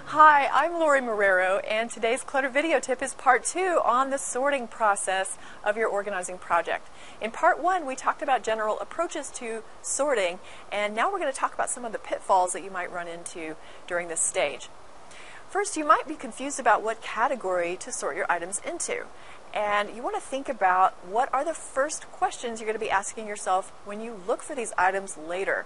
Hi, I'm Lori Marrero, and today's Clutter video tip is part 2 on the sorting process of your organizing project. In part 1, we talked about general approaches to sorting, and now we're going to talk about some of the pitfalls that you might run into during this stage. First, you might be confused about what category to sort your items into, and you want to think about what are the first questions you're going to be asking yourself when you look for these items later.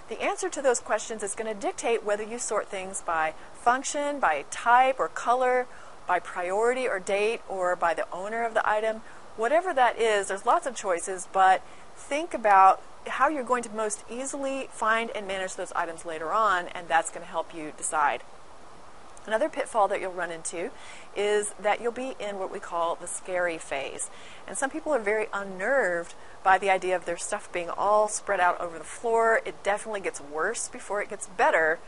The answer to those questions is going to dictate whether you sort things by function, by type or color, by priority or date, or by the owner of the item. Whatever that is, there's lots of choices, but think about how you're going to most easily find and manage those items later on, and that's going to help you decide. Another pitfall that you'll run into is that you'll be in what we call the scary phase. And some people are very unnerved by the idea of their stuff being all spread out over the floor. It definitely gets worse before it gets better.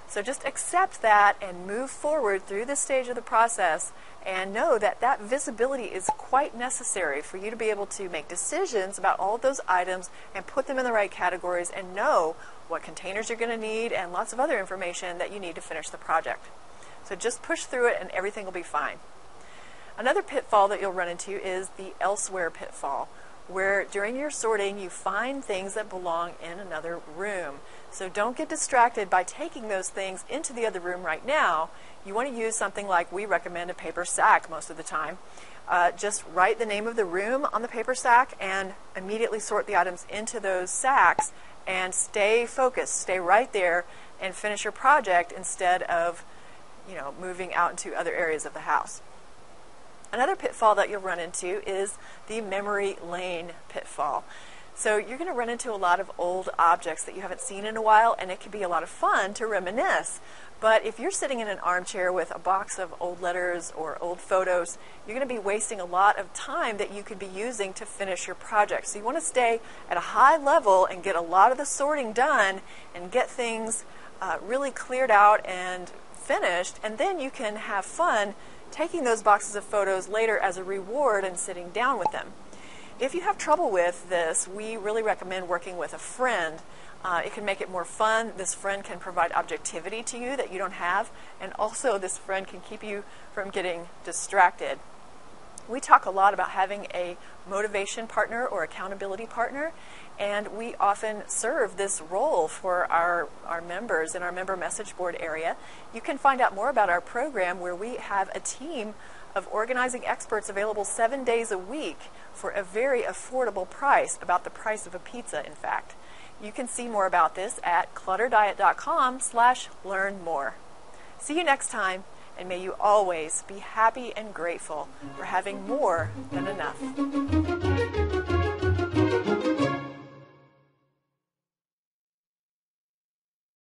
So just accept that and move forward through this stage of the process and know that that visibility is quite necessary for you to be able to make decisions about all of those items and put them in the right categories and know what containers you're going to need and lots of other information that you need to finish the project. So just push through it and everything will be fine. Another pitfall that you'll run into is the elsewhere pitfall, where during your sorting you find things that belong in another room. So don't get distracted by taking those things into the other room right now. You want to use something like we recommend a paper sack most of the time. Just write the name of the room on the paper sack and immediately sort the items into those sacks and stay focused, stay right there and finish your project instead of moving out into other areas of the house. Another pitfall that you'll run into is the memory lane pitfall. So you're going to run into a lot of old objects that you haven't seen in a while, and it can be a lot of fun to reminisce. But if you're sitting in an armchair with a box of old letters or old photos, you're going to be wasting a lot of time that you could be using to finish your project. So you want to stay at a high level and get a lot of the sorting done and get things really cleared out and finished, and then you can have fun taking those boxes of photos later as a reward and sitting down with them. If you have trouble with this, we really recommend working with a friend. It can make it more fun. This friend can provide objectivity to you that you don't have, and also this friend can keep you from getting distracted. We talk a lot about having a motivation partner or accountability partner, and we often serve this role for our members in our member message board area. You can find out more about our program, where we have a team of organizing experts available 7 days a week for a very affordable price, about the price of a pizza, in fact. You can see more about this at clutterdiet.com/learn-more. See you next time, and may you always be happy and grateful for having more than enough.